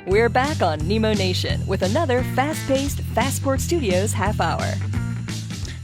We're back on Nemo Nation with another fast-paced Fastport Studios half hour.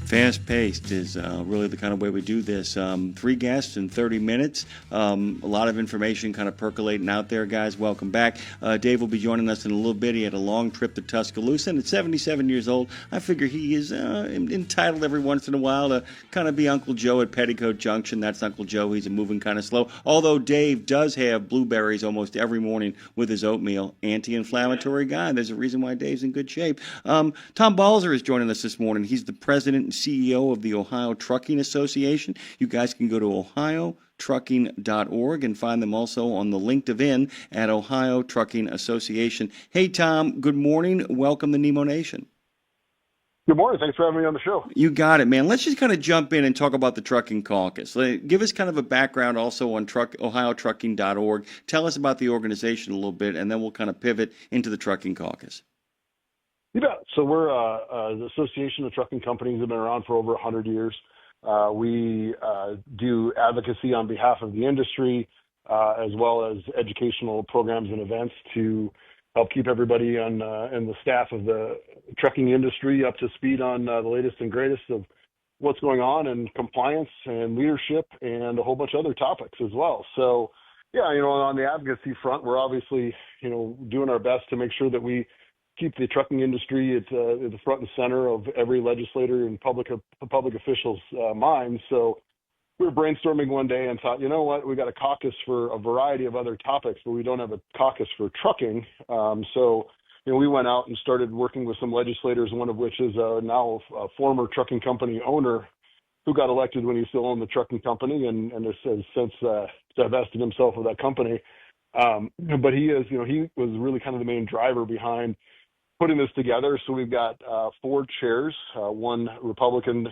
Fast-paced is really the kind of way we do this. 3 guests in 30 minutes. A lot of information kind of percolating out there, guys. Welcome back. Dave will be joining us in a little bit. He had a long trip to Tuscaloosa, and at 77 years old, I figure he is entitled every once in a while to kind of be Uncle Joe at Petticoat Junction. That's Uncle Joe. He's moving kind of slow. Although Dave does have blueberries almost every morning with his oatmeal. Anti-inflammatory guy. There's a reason why Dave's in good shape. Tom Balzer is joining us this morning. He's the president and CEO of the Ohio Trucking Association. You guys can go to ohiotrucking.org and find them also on the LinkedIn at Ohio Trucking Association. Hey, Tom, good morning. Welcome to Nemo Nation. Good morning. Thanks for having me on the show. You got it, man. Let's just kind of jump in and talk about the Trucking Caucus. Give us kind of a background also on ohiotrucking.org. Tell us about the organization a little bit, and then we'll kind of pivot into the Trucking Caucus. You bet. So we're the Association of Trucking Companies have been around for over 100 years. We do advocacy on behalf of the industry, as well as educational programs and events to help keep everybody on and the staff of the trucking industry up to speed on the latest and greatest of what's going on in compliance and leadership and a whole bunch of other topics as well. So, yeah, on the advocacy front, we're obviously, doing our best to make sure that we keep the trucking industry at the front and center of every legislator and public officials' minds. So we were brainstorming one day and thought, you know what, we got a caucus for a variety of other topics, but we don't have a caucus for trucking. So we went out and started working with some legislators, one of which is now a former trucking company owner who got elected when he still owned the trucking company and has since divested himself of that company. But he was really kind of the main driver behind putting this together. So we've got 4 chairs, 1 Republican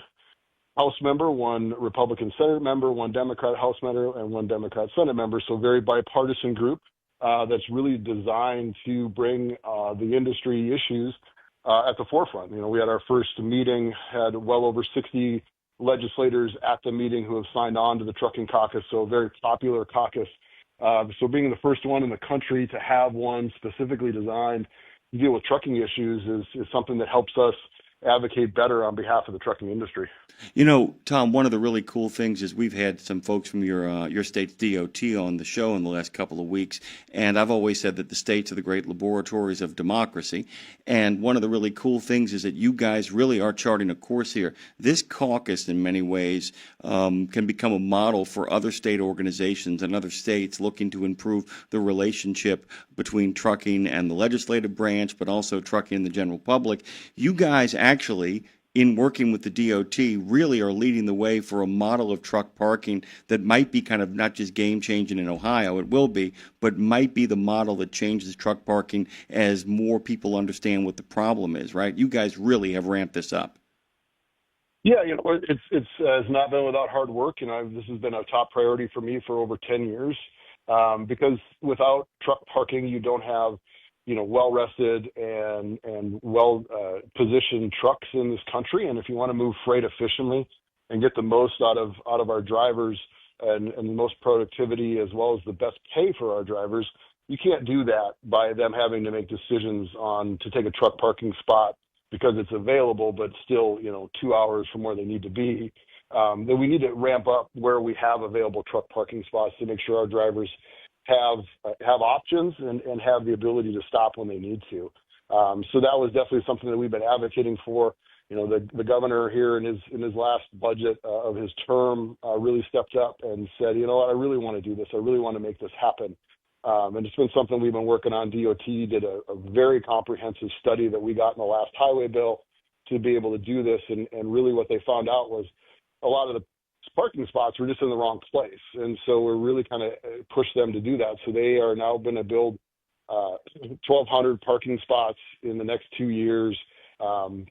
House member, 1 Republican Senate member, 1 Democrat House member, and 1 Democrat Senate member. So very bipartisan group that's really designed to bring the industry issues at the forefront. We had our first meeting, had well over 60 legislators at the meeting who have signed on to the Trucking Caucus, so a very popular caucus. So being the first one in the country to have one specifically designed to deal with trucking issues is something that helps us advocate better on behalf of the trucking industry. Tom, one of the really cool things is we've had some folks from your state's DOT on the show in the last couple of weeks, and I've always said that the states are the great laboratories of democracy, and one of the really cool things is that you guys really are charting a course here. This caucus, in many ways, can become a model for other state organizations and other states looking to improve the relationship between trucking and the legislative branch, but also trucking and the general public. You guys actually, in working with the DOT, really are leading the way for a model of truck parking that might be kind of not just game-changing in Ohio, it will be, but might be the model that changes truck parking as more people understand what the problem is, right? You guys really have ramped this up. Yeah, it's not been without hard work. This has been a top priority for me for over 10 years because without truck parking, you don't have well-rested and well-positioned trucks in this country. And if you want to move freight efficiently and get the most out of our drivers and the most productivity as well as the best pay for our drivers, you can't do that by them having to make decisions to take a truck parking spot because it's available, but still, 2 hours from where they need to be. Then we need to ramp up where we have available truck parking spots to make sure our drivers have options and have the ability to stop when they need to. So that was definitely something that we've been advocating for. The governor here in his last budget of his term really stepped up and said, you know what, I really want to do this. I really want to make this happen. And it's been something we've been working on. DOT did a very comprehensive study that we got in the last highway bill to be able to do this. And really what they found out was a lot of the parking spots were just in the wrong place. And so we're really kind of pushed them to do that. So they are now going to build 1,200 parking spots in the next 2 years,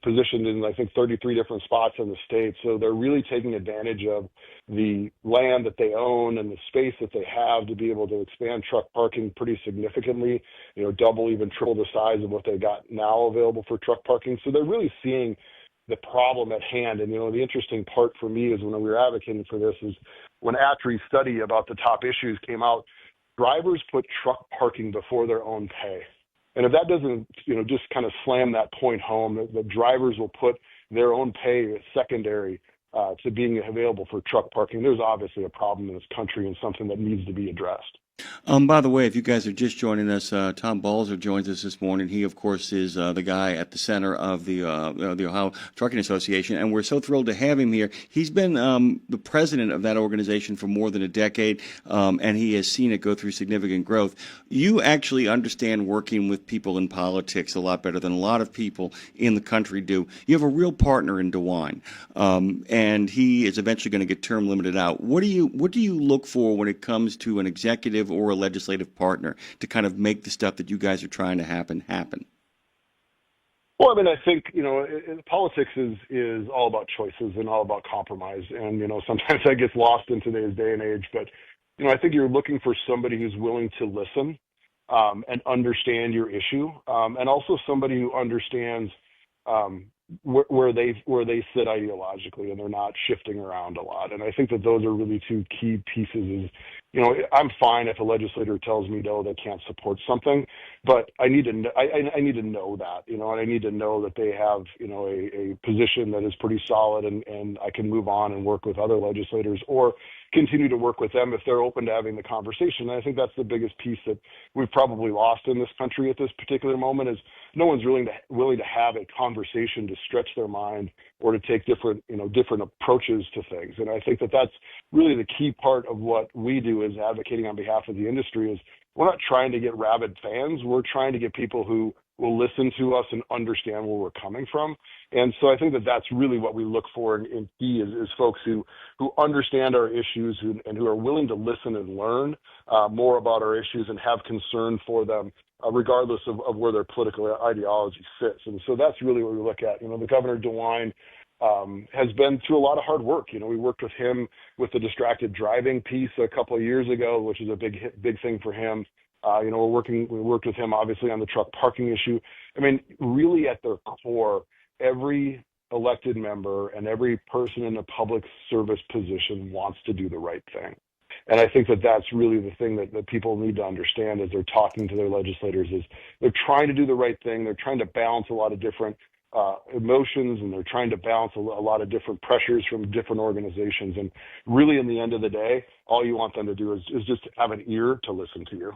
positioned in, I think, 33 different spots in the state. So they're really taking advantage of the land that they own and the space that they have to be able to expand truck parking pretty significantly, double, even triple the size of what they got now available for truck parking. So they're really seeing the problem at hand. And, the interesting part for me is when we were advocating for this is when ATRI's study about the top issues came out, drivers put truck parking before their own pay. And if that doesn't, just kind of slam that point home, that drivers will put their own pay secondary to being available for truck parking, there's obviously a problem in this country and something that needs to be addressed. By the way, if you guys are just joining us, Tom Balzer joins us this morning. He, of course, is the guy at the center of the Ohio Trucking Association, and we're so thrilled to have him here. He's been the president of that organization for more than a decade, and he has seen it go through significant growth. You actually understand working with people in politics a lot better than a lot of people in the country do. You have a real partner in DeWine, and he is eventually going to get term limited out. What do you look for when it comes to an executive or a legislative partner to kind of make the stuff that you guys are trying to happen? Well, I mean, I think, politics is all about choices and all about compromise. And, sometimes that gets lost in today's day and age. But, I think you're looking for somebody who's willing to listen and understand your issue, and also somebody who understands where they sit ideologically and they're not shifting around a lot. And I think that those are really two key pieces. I'm fine if a legislator tells me no, they can't support something, but I need to know that, and I need to know that they have, a position that is pretty solid, and I can move on and work with other legislators or continue to work with them if they're open to having the conversation. And I think that's the biggest piece that we've probably lost in this country at this particular moment, is no one's willing to have a conversation to stretch their mind or to take different approaches to things. And I think that that's really the key part of what we do as advocating on behalf of the industry. Is we're not trying to get rabid fans. We're trying to get people who will listen to us and understand where we're coming from. And so I think that that's really what we look for in key is folks who understand our issues and who are willing to listen and learn more about our issues and have concern for them, regardless of where their political ideology sits. And so that's really what we look at. The Governor DeWine has been through a lot of hard work. We worked with him with the distracted driving piece a couple of years ago, which is a big thing for him. We worked with him obviously on the truck parking issue. I mean, really at their core, every elected member and every person in a public service position wants to do the right thing. And I think that that's really the thing that people need to understand as they're talking to their legislators, is they're trying to do the right thing. They're trying to balance a lot of different emotions, and they're trying to balance a lot of different pressures from different organizations. And really, in the end of the day, all you want them to do is just have an ear to listen to you.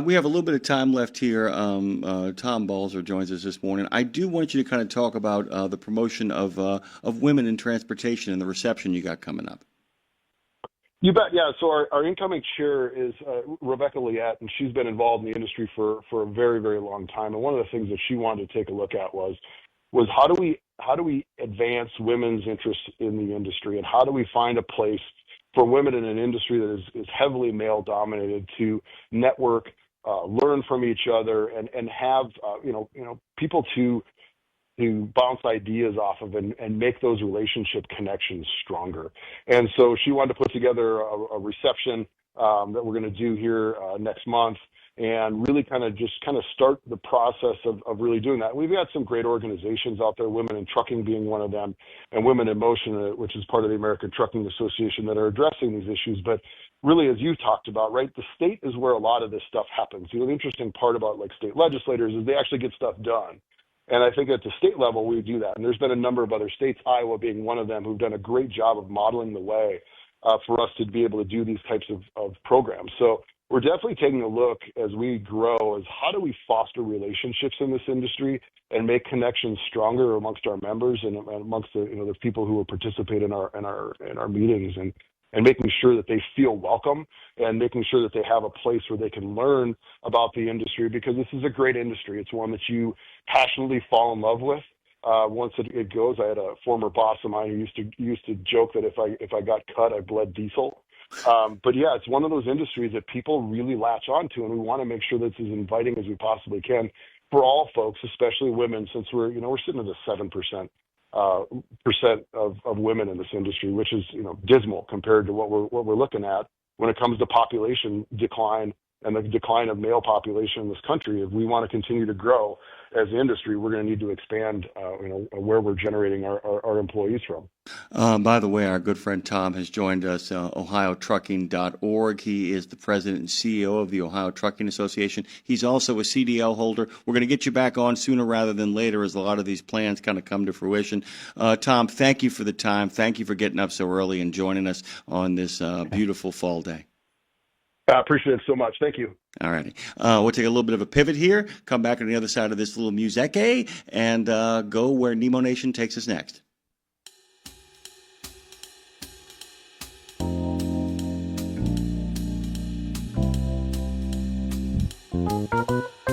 We have a little bit of time left here. Tom Balzer joins us this morning. I do want you to kind of talk about the promotion of women in transportation and the reception you got coming up. You bet. Yeah. So our incoming chair is Rebecca Liette, and she's been involved in the industry for a very, very long time. And one of the things that she wanted to take a look at was how do we advance women's interests in the industry, and how do we find a place for women in an industry that is heavily male dominated to network, learn from each other, and have people to bounce ideas off of and make those relationship connections stronger. And so she wanted to put together a reception that we're going to do here next month, and really kind of start the process of really doing that. We've got some great organizations out there, Women in Trucking being one of them, and Women in Motion, which is part of the American Trucking Association, that are addressing these issues. But really, as you talked about, right, the state is where a lot of this stuff happens. The interesting part about state legislators is they actually get stuff done. And I think at the state level, we do that. And there's been a number of other states, Iowa being one of them, who've done a great job of modeling the way for us to be able to do these types of programs. So we're definitely taking a look as we grow as how do we foster relationships in this industry and make connections stronger amongst our members and amongst the people who will participate in our meetings, and making sure that they feel welcome, and making sure that they have a place where they can learn about the industry, because this is a great industry. It's one that you passionately fall in love with once it goes. I had a former boss of mine who used to joke that if I got cut, I bled diesel. But yeah, it's one of those industries that people really latch onto, and we want to make sure that it's as inviting as we possibly can for all folks, especially women, since we're sitting at a 7% of women in this industry, which is dismal compared to what we're looking at when it comes to population decline and the decline of male population in this country, if we want to continue to grow as an industry, we're going to need to expand, where we're generating our employees from. By the way, our good friend Tom has joined us, OhioTrucking.org. He is the president and CEO of the Ohio Trucking Association. He's also a CDL holder. We're going to get you back on sooner rather than later as a lot of these plans kind of come to fruition. Tom, thank you for the time. Thank you for getting up so early and joining us on this beautiful fall day. I appreciate it so much. Thank you. All righty. We'll take a little bit of a pivot here, come back on the other side of this little music, and go where Nemo Nation takes us next.